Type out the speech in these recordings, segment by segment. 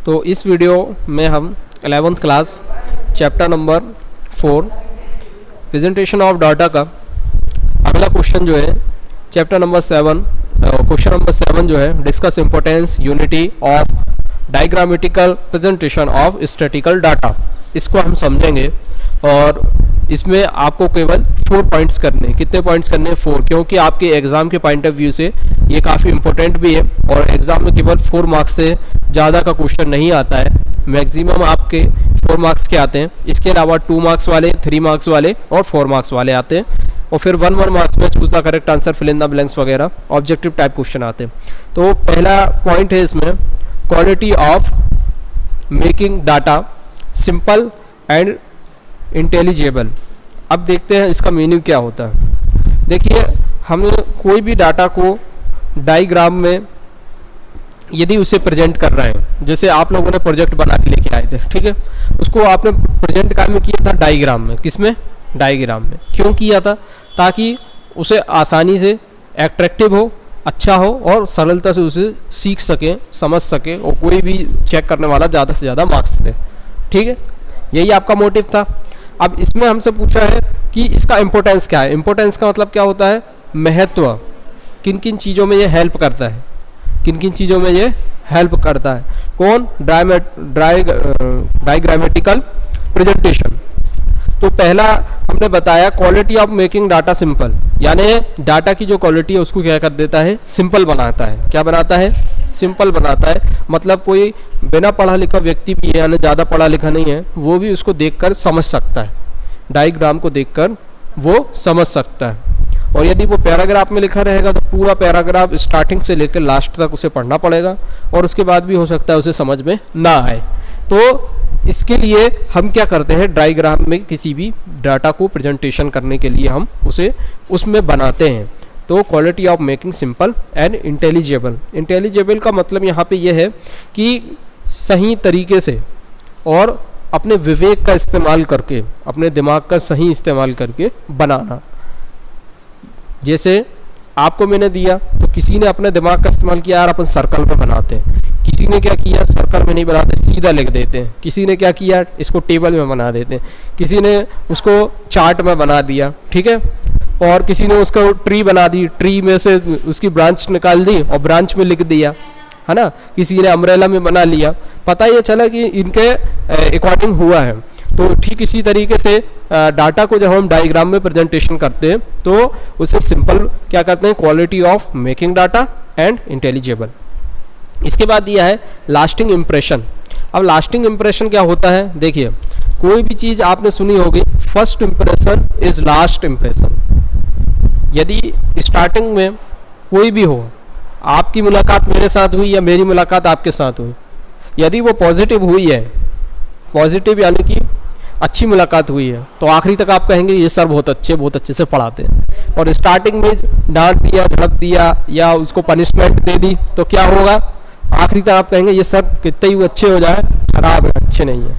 तो इस वीडियो में हम 11th class chapter number 4 presentation of data का अगला क्वेश्चन जो है चैप्टर नंबर 7 क्वेश्चन नंबर 7 जो है discuss importance unity of diagrammatical presentation of statistical data, इसको हम समझेंगे। और इसमें आपको केवल 4 पॉइंट्स करने, कितने पॉइंट्स करने हैं? 4, क्योंकि आपके एग्जाम के पॉइंट ऑफ व्यू से ये काफ़ी इंपॉर्टेंट भी है और एग्जाम में केवल 4 मार्क्स से ज़्यादा का क्वेश्चन नहीं आता है, मैक्सिमम आपके 4 मार्क्स के आते हैं। इसके अलावा 2 मार्क्स वाले, 3 मार्क्स वाले और 4 मार्क्स वाले आते हैं, और फिर 1 मार्क्स में choose the correct answer, fill in the blanks वगैरह ऑब्जेक्टिव टाइप क्वेश्चन आते हैं। तो पहला पॉइंट है इसमें quality of making data simple and intelligible. अब देखते हैं इसका मीनिंग क्या होता है। देखिए, हम कोई भी डाटा को डायग्राम में यदि उसे प्रेजेंट कर रहे हैं, जैसे आप लोगों ने प्रोजेक्ट बना के लेके आए थे, ठीक है, उसको आपने प्रेजेंट काम में किया था डायग्राम में। किसमें? डायग्राम में। क्यों किया था? ताकि उसे आसानी से एट्रैक्टिव हो, अच्छा हो और सरलता से उसे सीख सकें, समझ सकें और कोई भी चेक करने वाला ज़्यादा से ज़्यादा मार्क्स दे। ठीक है, यही आपका मोटिव था। अब इसमें हमसे पूछा है कि इसका इम्पोर्टेंस क्या है। इम्पोर्टेंस का मतलब क्या होता है? महत्व। किन किन चीज़ों में ये हेल्प करता है, किन किन चीज़ों में ये हेल्प करता है? कौन? Diagrammatical presentation. तो पहला हमने बताया quality of making data simple, यानी डाटा की जो क्वालिटी है उसको क्या कर देता है? सिंपल बनाता है। क्या बनाता है? सिंपल बनाता है। मतलब कोई बिना पढ़ा लिखा व्यक्ति भी है, यानी ज़्यादा पढ़ा लिखा नहीं है, वो भी उसको देखकर समझ सकता है, डायग्राम को देखकर वो समझ सकता है। और यदि वो पैराग्राफ में लिखा रहेगा तो पूरा पैराग्राफ स्टार्टिंग से लेकर लास्ट तक उसे पढ़ना पड़ेगा और उसके बाद भी हो सकता है उसे समझ में ना आए। तो इसके लिए हम क्या करते हैं, डायग्राम में किसी भी डाटा को प्रेजेंटेशन करने के लिए हम उसे उसमें बनाते हैं। तो quality of making simple and intelligible. Intelligible का मतलब यहाँ पे ये है कि सही तरीके से और अपने विवेक का इस्तेमाल करके, अपने दिमाग का सही इस्तेमाल करके बनाना। जैसे आपको मैंने दिया तो किसी ने अपने दिमाग का इस्तेमाल किया, यार अपन सर्कल में बनाते हैं। किसी ने क्या किया, सर्कल में नहीं बनाते, सीधा लिख देते हैं। किसी ने क्या किया, इसको टेबल में बना देते हैं। किसी ने उसको चार्ट में बना दिया, ठीक है, और किसी ने उसको ट्री बना दी, ट्री में से उसकी ब्रांच निकाल दी और ब्रांच में लिख दिया, है ना। किसी ने अम्ब्रेला में बना लिया। पता ये चला कि इनके अकॉर्डिंग हुआ है। तो ठीक इसी तरीके से डाटा को जब हम डायग्राम में प्रेजेंटेशन करते हैं तो उसे सिंपल क्या करते हैं, quality of making data and intelligible. इसके बाद दिया है लास्टिंग इम्प्रेशन। अब लास्टिंग इम्प्रेशन क्या होता है? देखिए, कोई भी चीज़ आपने सुनी होगी, first impression is last impression. यदि स्टार्टिंग में कोई भी हो, आपकी मुलाकात मेरे साथ हुई या मेरी मुलाकात आपके साथ हुई, यदि वो पॉजिटिव हुई है, पॉजिटिव यानी कि अच्छी मुलाकात हुई है, तो आखिरी तक आप कहेंगे ये सर बहुत अच्छे से पढ़ाते हैं। और स्टार्टिंग में डांट दिया, झड़क दिया या उसको पनिशमेंट दे दी तो क्या होगा? आखिरी तक आप कहेंगे ये सर कितने ही अच्छे हो जाए, खराब है, अच्छे नहीं है।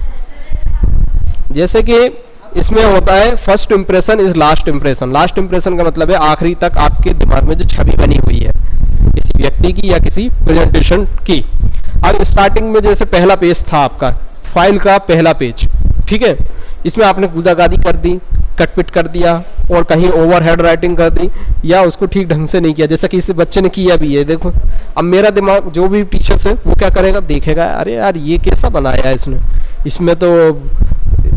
जैसे कि इसमें होता है first impression is last impression. Last impression का मतलब है आखिरी तक आपके दिमाग में जो छवि बनी हुई है किसी व्यक्ति की या किसी प्रेजेंटेशन की। अब स्टार्टिंग में जैसे पहला पेज था आपका, फाइल का पहला पेज, ठीक है, इसमें आपने कूदागादी कर दी, कटपिट कर दिया और कहीं ओवरहेड राइटिंग कर दी या उसको ठीक ढंग से नहीं किया, जैसा कि इस बच्चे ने किया भी है। देखो, अब मेरा दिमाग, जो भी टीचर है वो क्या करेगा, देखेगा, अरे यार ये कैसा बनाया है इसने, इसमें तो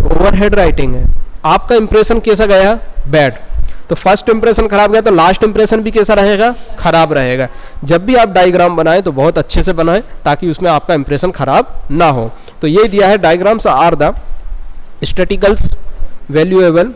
ओवरहेड राइटिंग है। आपका इंप्रेशन कैसा गया? बैड। तो फर्स्ट इंप्रेशन खराब गया तो लास्ट इंप्रेशन भी कैसा रहेगा? खराब रहेगा। जब भी आप डायग्राम बनाएं तो बहुत अच्छे से बनाएं ताकि उसमें आपका इंप्रेशन खराब ना हो। तो ये दिया है, diagrams are the statisticals valuable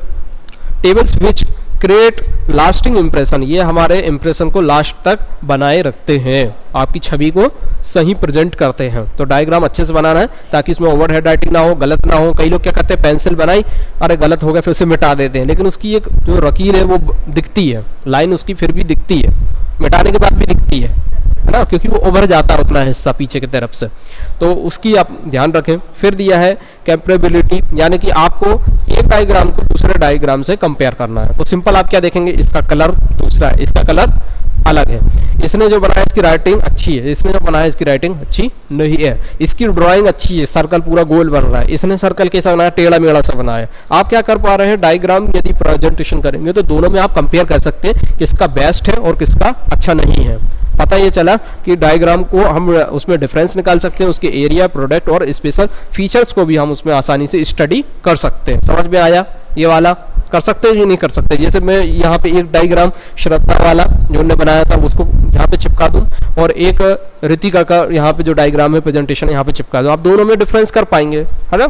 tables which create lasting impression. ये हमारे इंप्रेशन को लास्ट तक बनाए रखते हैं, आपकी छवि को सही प्रेजेंट करते हैं। तो डायग्राम अच्छे से बनाना है ताकि इसमें ओवरहेड राइटिंग ना हो, गलत ना हो। कई लोग क्या करते हैं, पेंसिल बनाई, अरे गलत हो गया, फिर उसे मिटा देते हैं, लेकिन उसकी एक जो लकीर है वो दिखती है, लाइन उसकी फिर भी दिखती है, मिटाने के बाद भी दिखती है, है ना, क्योंकि वो उभर जाता है उतना हिस्सा पीछे की तरफ से, तो उसकी आप ध्यान रखें। फिर दिया है कंपेरेबिलिटी, यानी कि आपको एक डायग्राम को दूसरे डायग्राम से कंपेयर करना है। तो सिंपल आप क्या देखेंगे, इसका कलर दूसरा है, इसका कलर अलग है, इसने जो बनाया इसकी राइटिंग अच्छी है, इसने जो बनाया इसकी राइटिंग अच्छी नहीं है, इसकी ड्राइंग अच्छी है, सर्कल पूरा गोल बन रहा है, इसने सर्कल कैसा बनाया, टेढ़ा मेढ़ा सा बनाया। आप क्या कर पा रहे हैं, डायग्राम यदि प्रेजेंटेशन करेंगे तो दोनों में आप कंपेयर कर सकते हैं किसका बेस्ट है और किसका अच्छा नहीं है। पता ये चला कि डायग्राम को हम उसमें डिफरेंस निकाल सकते हैं, उसके एरिया, प्रोडक्ट और स्पेशल फीचर्स को भी हम उसमें आसानी से स्टडी कर सकते हैं। समझ में आया, ये वाला कर सकते हैं या नहीं कर सकते। जैसे मैं यहाँ पे एक डायग्राम श्रद्धा वाला जो उन्होंने बनाया था उसको यहाँ पे चिपका दूं और एक रितिका का यहाँ पे जो डायग्राम है प्रेजेंटेशन यहाँ पे चिपका दूं, आप दोनों में डिफरेंस कर पाएंगे, है ना।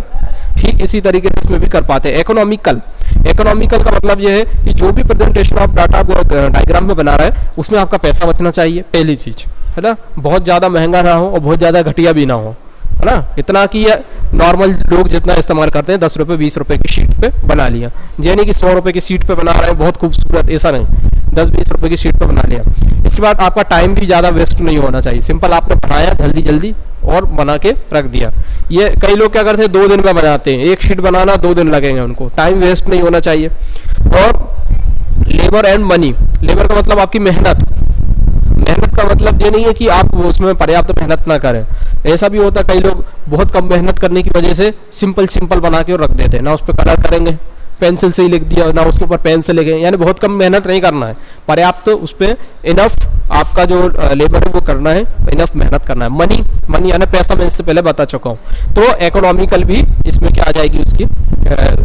ठीक इसी तरीके से इसमें भी कर पाते हैं। इकोनॉमिकल, इकोनॉमिकल का मतलब ये है कि जो भी प्रेजेंटेशन आप डाटा डायग्राम में बना रहे हैं उसमें आपका पैसा बचना चाहिए, पहली चीज, है ना। बहुत ज्यादा महंगा ना हो और बहुत ज्यादा घटिया भी ना हो, है ना। इतना कि नॉर्मल लोग जितना इस्तेमाल करते हैं 10 रुपए 20 रुपए की शीट पे बना लिया, यानी कि 100 रुपए की शीट पे बना रहे हैं बहुत खूबसूरत, ऐसा नहीं, 10-20 रुपए की शीट पे बना लिया। इसके बाद आपका टाइम भी ज़्यादा वेस्ट नहीं होना चाहिए, सिंपल आपने बनाया जल्दी जल्दी और बना के रख दिया। ये कई लोग क्या करते हैं 2 दिन में बनाते हैं, एक शीट बनाना 2 दिन लगेंगे उनको, टाइम वेस्ट नहीं होना चाहिए। और लेबर एंड मनी, लेबर का मतलब आपकी मेहनत, मेहनत का मतलब ये नहीं है कि आप उसमें पर्याप्त मेहनत ना करें, ऐसा भी होता है कई लोग बहुत कम मेहनत करने की वजह से सिंपल बना के रख देते हैं, ना उस पर कलर करेंगे, पेंसिल से ही लिख दिया, ना उसके ऊपर पेन से लिखे, यानी बहुत कम मेहनत नहीं करना है, पर्याप्त तो उस पर इनफ आपका जो लेबर है वो करना है, इनफ मेहनत करना है। मनी, मनी यानी पैसा, मैं इससे पहले बता चुका हूँ, तो इकोनॉमिकल भी इसमें क्या आ जाएगी, उसकी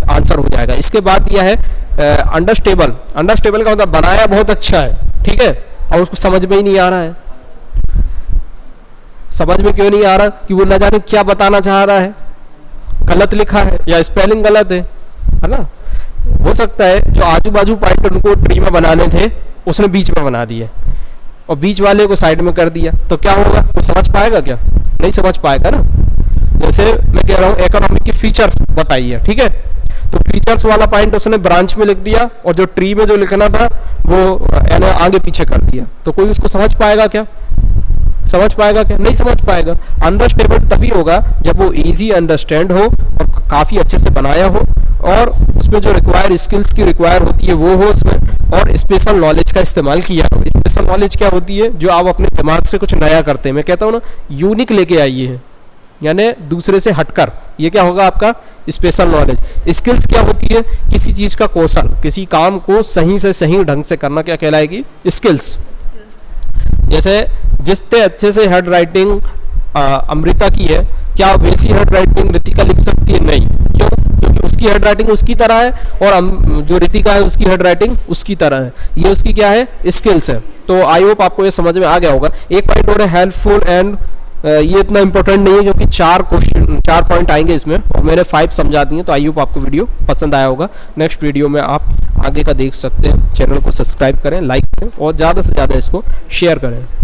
आंसर हो जाएगा। इसके बाद यह है अंडरस्टेबल, अंडरस्टेबल का मतलब बनाया बहुत अच्छा है, ठीक है, और उसको समझ में ही नहीं आ रहा है। समझ में क्यों नहीं आ रहा, कि वो न जाने क्या बताना चाह रहा है, गलत लिखा है या स्पेलिंग गलत है ना। हो सकता है जो आजू बाजू पॉइंट उनको ट्री में बनाने थे उसने बीच में बना दिए और बीच वाले को साइड में कर दिया, तो क्या होगा, वो समझ पाएगा क्या, नहीं समझ पाएगा ना। जैसे मैं कह रहा हूँ इकोनॉमिक की फीचर्स बताइए, ठीक है, तो फीचर्स वाला पॉइंट उसने ब्रांच में लिख दिया और जो ट्री में जो लिखना था वो यानी आगे पीछे कर दिया, तो कोई उसको समझ पाएगा क्या, समझ पाएगा क्या, नहीं समझ पाएगा। अंडरस्टेबल तभी होगा जब वो इजी अंडरस्टैंड हो और काफी अच्छे से बनाया हो और उसमें जो रिक्वायर स्किल्स की रिक्वायर होती है वो हो उसमें, और स्पेशल नॉलेज का इस्तेमाल किया हो। स्पेशल नॉलेज क्या होती है, जो आप अपने दिमाग से कुछ नया करते हैं, मैं कहता हूँ ना यूनिक लेके आइए है, यानी दूसरे से हटकर, ये क्या होगा आपका स्पेशल नॉलेज। स्किल्स क्या होती है, किसी चीज का कौशल, किसी काम को सही से सही ढंग से करना, क्या कहलाएगी, स्किल्स। जैसे जितने अच्छे से हेड राइटिंग अमृता की है, क्या वैसी हेड राइटिंग रितिका लिख सकती है, नहीं, क्यों, क्योंकि उसकी हेड राइटिंग उसकी तरह है और जो रितिका है उसकी हेड राइटिंग उसकी तरह है, ये उसकी क्या है, स्किल्स है। तो आई होप आपको ये समझ में आ गया होगा। एक पॉइंट और है हेल्पफुल एंड, ये इतना इंपॉर्टेंट नहीं है क्योंकि 4 पॉइंट आएंगे इसमें और मैंने 5 समझा दिए, तो आई होप आपको वीडियो पसंद आया होगा। नेक्स्ट वीडियो में आप आगे का देख सकते हैं। चैनल को सब्सक्राइब करें, लाइक करें और ज़्यादा से ज़्यादा इसको शेयर करें।